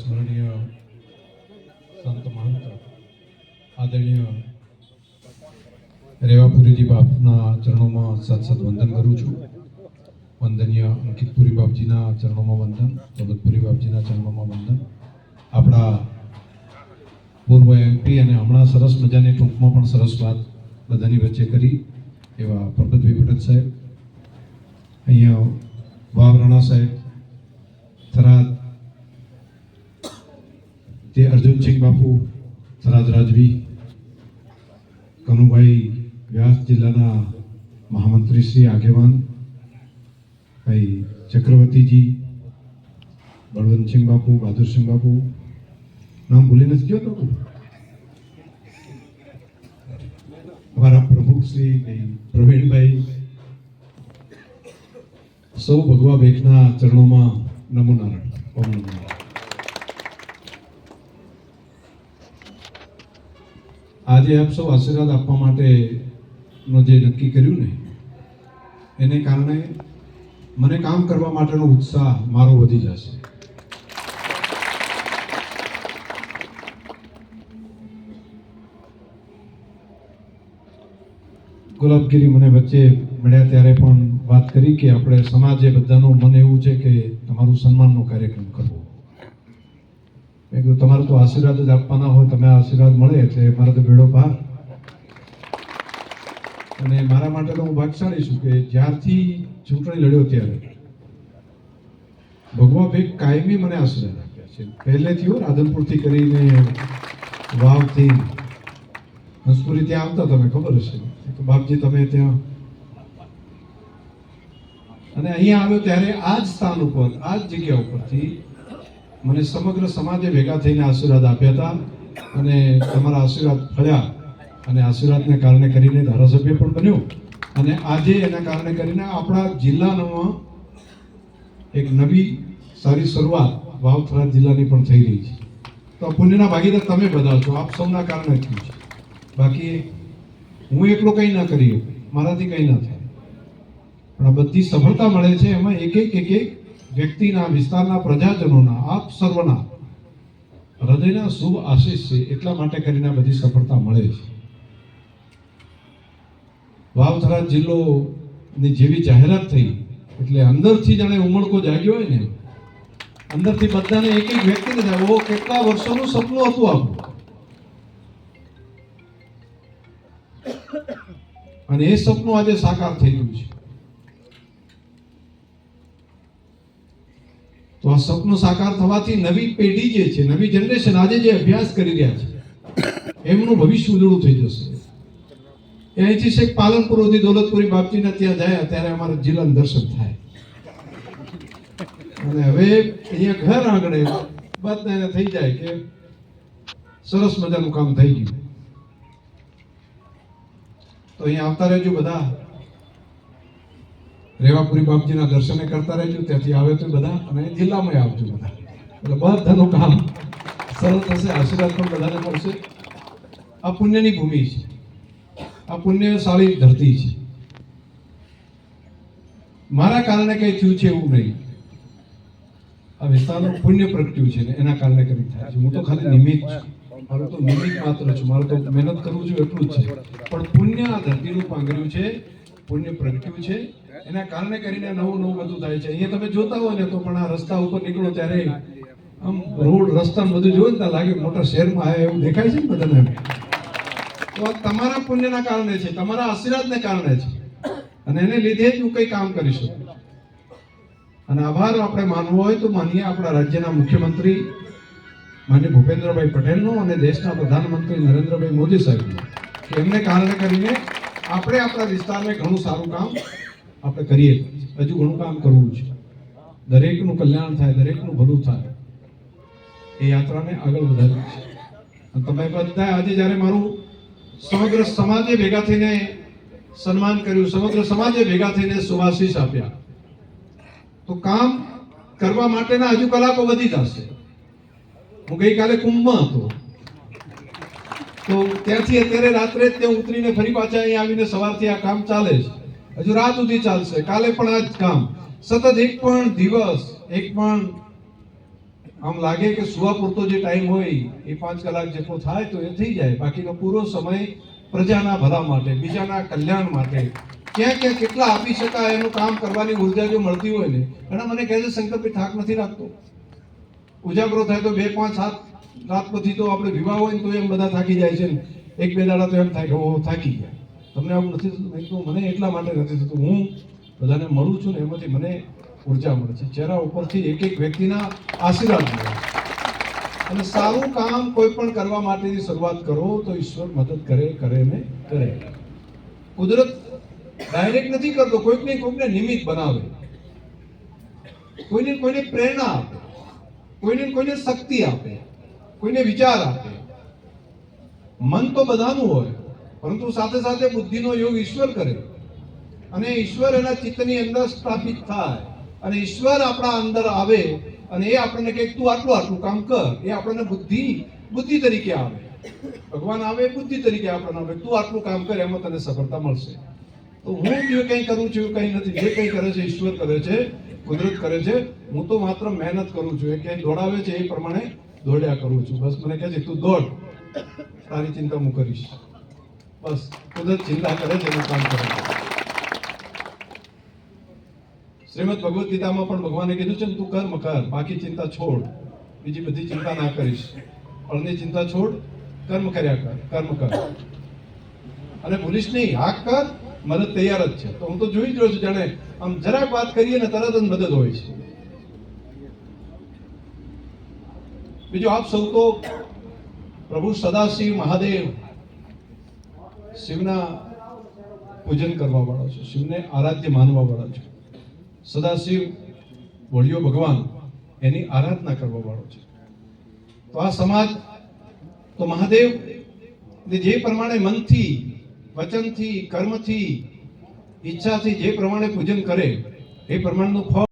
સ્મરણીય સંત મહંત આદરણીય રેવાપુરીજી બાપના ચરણોમાં સત વંદન કરું છું. વંદનીય અંકિતપુરી બાપજીના ચરણોમાં વંદન, દોલતપુરી બાપજીના ચરણોમાં વંદન. આપણા પૂર્વ MP અને હમણાં સરસ મજાની ટૂંકમાં પણ સરસ વાત બધાની વચ્ચે કરી એવા પરબતભાઈ પટેલ સાહેબ, અહીંયા વાવ રાણા સાહેબ, થરાદ તે અર્જુનસિંહ બાપુ, થરાદ રાજવી, કનુભાઈ વ્યાસ જિલ્લાના મહામંત્રી શ્રી આગેવાન ભાઈ ચક્રવર્તીજી, બળવંતસિંહ બાપુ, બહાદુરસિંહ બાપુ, નામ ભૂલી નથી ગયો તો અમારા પ્રમુખ શ્રી પ્રવીણભાઈ, સૌ ભગવા ભેખના ચરણોમાં નમો નારાયણ. ઓમ નમો નારાયણ. આજે આપ સૌ આશીર્વાદ આપવા માટેનો જે નક્કી કર્યું ને એને કારણે મને કામ કરવા માટેનો ઉત્સાહ મારો વધી જશે. ગુલાબગીરી મને વચ્ચે મળ્યા ત્યારે પણ વાત કરી કે આપણે સમાજે બધાનું મન એવું છે કે તમારું સન્માનનો કાર્યક્રમ કરવો. મેં કીધું તમારે તો આશીર્વાદ જ આપવાના હોય, તમે આશીર્વાદ મળે એટલે મારે તો બેડો પાર. અને મારા માટે તો હું ભાગ્યશાળી છું કે જ્યારથી ચૂંટણી લડ્યો ત્યારે ભગવા ભેખ કાયમી મને આશીર્વાદ આપ્યા છે. પહેલેથી હોય રાધનપુરથી કરીને વાવથી હંસપુરી ત્યાં આવતા, તમે ખબર હશે તો બાપજી તમે ત્યાં, અને અહીંયા આવ્યો ત્યારે આ જ સ્થાન ઉપર, આ જ જગ્યા ઉપરથી મને સમગ્ર સમાજે ભેગા થઈને આશીર્વાદ આપ્યા હતા. અને તમારા આશીર્વાદ ફળ્યા અને આશીર્વાદને કારણે કરીને ધારાસભ્ય પણ બન્યો. અને આજે એના કારણે કરીને આપણા જિલ્લામાં એક નવી સારી શરૂઆત વાવ થરાદ જિલ્લાની પણ થઈ રહી છે. તો પુણ્યના ભાગીદાર તમે બધા છો, આપ સૌના કારણે થયું છે. બાકી હું એકલો કંઈ ના કરી શકું, મારાથી કંઈ ના થાય. પણ આ બધી સફળતા મળે છે એમાં એક એક વ્યક્તિના, વિસ્તારના પ્રજાજનોના, આપ સર્વના હૃદયના શુભ આશીષ છે. એટલા માટે કરીને બધી સફળતા મળે છે. વાવ થરાદ જિલ્લોની જેવી જાહેરાત થઈ એટલે અંદરથી જાણે ઉમળકો જાગ્યો હોય ને, અંદરથી બધાને એક વ્યક્તિને થાય ઓ કેટલા વર્ષોનું સપનું હતું આપણું. અને એ સપનું આજે સાકાર થઈ ગયું છે. તો આ સપનું સાકાર થવાથી નવી પેઢી જે છે, નવી જનરેશન આજે જે અભ્યાસ કરી રહ્યા છે એમનું ભવિષ્ય ઉજળું થઈ જશે. અહીંથી શેખ પાલનપુર સુધી દોલતપુરી બાપજીના ત્યાં જાય ત્યારે અમારા જિલ્લાનું દર્શન થાય. અને હવે અહીંયા ઘર આંગણે બધાને થઈ જાય કે સરસ મજાનું કામ થઈ ગયું. તો અહીંયા આવતા રહેજો બધા, રેવાપુરી બાપજીના દર્શને કરતા રહેજો. ત્યાંથી આવે તો બધા, અને જિલ્લામાં આવજો બધા, એટલે બધાનું કામ સરળ થશે. આશીર્વાદ પણ બધાને મળશે. આ પુણ્યની ભૂમિ છે, આ પુણ્યશાળી ધરતી છે. મારા કારણે કંઈ થયું છે એવું નહીં, આ વિસ્તારનું પુણ્ય પ્રગટ્યું છે ને એના કારણે કંઈ થાય છે. હું તો ખાલી નિમિત્ત છું, મારું તો નિમિત્ત માત્ર છું, મારું તો મહેનત કરું છું એટલું જ છે. પણ પુણ્ય આ ધરતીનું પાંગર્યું છે, પુણ્ય પ્રગટ્યું છે, એના કારણે કરીને નવું બધું થાય છે. અહીંયા તમે જોતા હોય ને તો પણ આ રસ્તા ઉપર નીકળો ત્યારે આમ રોડ રસ્તા બધું જોયું ને ત્યાં લાગે મોટા શહેરમાં આવ્યા એવું દેખાય છે ને બધાને. તો આ તમારા પુણ્યના કારણે છે, તમારા આશીર્વાદને કારણે છે, અને એને લીધે જ હું કંઈ કામ કરી શકું. અને આભાર આપણે માનવો હોય તો માનીએ આપણા રાજ્યના મુખ્યમંત્રી માનનીય ભૂપેન્દ્રભાઈ પટેલનો અને દેશના પ્રધાનમંત્રી નરેન્દ્રભાઈ મોદી સાહેબનો, કે એમને કારણે કરીને આપણે આપણા વિસ્તારને ઘણું સારું કામ આપણે કરીએ. હજુ ઘણું કામ કરવું છે. દરેકનું કલ્યાણ થાય, દરેકનું ભલું થાય, એ યાત્રાને આગળ વધારવી છે. અને તમે બધા આજે જ્યારે મારું સમગ્ર સમાજે ભેગા થઈને સન્માન કર્યું, સમગ્ર સમાજે ભેગા થઈને શુભાશીષ આપ્યા, તો કામ કરવા માટેના હજુ કલાકો વધી જશે. હું ગઈકાલે કુંભમાં હતો, તો ત્યાંથી અત્યારે રાત્રે જ ત્યાં ઉતરીને ફરી પાછા અહીંયા આવીને સવારથી આ કામ ચાલે છે. હજુ રાત સુધી ચાલશે. કાલે પણ આ જ કામ સતત એક પણ દિવસ, એક પણ આમ લાગે કે સુવા પૂરતો જે ટાઈમ હોય એ 5 કલાક જેટલો થાય તો એ થઈ જાય, બાકીનો પૂરો સમય પ્રજાના ભલા માટે, બીજાના કલ્યાણ માટે, ક્યાં ક્યાં કેટલા આપી શકાય એનું કામ કરવાની ઉર્જા જો મળતી હોય ને. ઘણા મને કહે છે શંકરભાઈ થાક નથી લાગતો, ઉજાગરો થાય તો 2, 5, 7 રાત પછી તો આપણે વિવાહ હોય ને તો એમ બધા થાકી જાય છે ને 1-2 દાડા તો એમ થાય કે ઓ થાકી ગયા. તમને આવું નથી થતું? મેં કીધું મને એટલા માટે નથી થતું, હું બધાને મળું છું ને એમાંથી મને ઉર્જા મળે છે, ચહેરા ઉપરથી એક એક વ્યક્તિના આશીર્વાદ મળે છે. અને સારું કામ કોઈ પણ કરવા માટેની શરૂઆત કરો તો ઈશ્વર મદદ કરે ને કરે. કુદરત ડાયરેક્ટ નથી કરતો, કોઈકને નિમિત્ત બનાવે, કોઈને પ્રેરણા આપે, કોઈને શક્તિ આપે, કોઈને વિચાર આપે. મન તો બધાનું હોય, પરંતુ સાથે સાથે બુદ્ધિનો યોગ ઈશ્વર કરે, અને ઈશ્વર એના ચિત્તની અંદર સ્થાપિત થાય, અને ઈશ્વર આપણા અંદર આવે અને એ આપણને કહે તું આટલું કામ કર. એ આપણને બુદ્ધિ તરીકે આવે. ભગવાન આવે બુદ્ધિ તરીકે આપણને આવે, તું આટલું કામ કર, એમાં તને સફળતા મળશે. તો હું જે કંઈ કરું છું કંઈ નથી, જે કંઈ કરે છે ઈશ્વર કરે છે, કુદરત કરે છે. હું તો માત્ર મહેનત કરું છું, એ ક્યાંય દોડાવે છે એ પ્રમાણે દોડ્યા કરું છું. બસ મને કહે છે તું દોડ, તારી ચિંતા હું કરીશ. બસ કુદરત ચિંતા કરે છે, એનું કામ કરે છે. શ્રીમદ ભગવદ ગીતામાં પણ ભગવાને કીધું છે ને તું કર્મ કર, બાકી ચિંતા છોડ, બીજી બધી ચિંતા ના કરીશ. ફળની ચિંતા છોડ, કર્મ કર્યા કર, કર્મ કર અને ભૂલીશ નહીં, હાક કર, મદદ તૈયાર જ છે. તો હું તો જોઈ જ રહ્યો છું, જાણે આમ જરાક વાત કરીએ ને તરત જ મદદ હોય છે. બીજું આપ સૌ તો પ્રભુ સદાશિવ મહાદેવ શિવના પૂજન કરવા વાળા છો, શિવને આરાધ્ય માનવા વાળા છો. સદાશિવ વળિયો ભગવાન એની આરાધના કરવા વાળો છે. તો આ સમાજ તો મહાદેવ જે પ્રમાણે મનથી, વચનથી, કર્મથી, ઈચ્છાથી જે પ્રમાણે પૂજન કરે એ પ્રમાણનું ફળ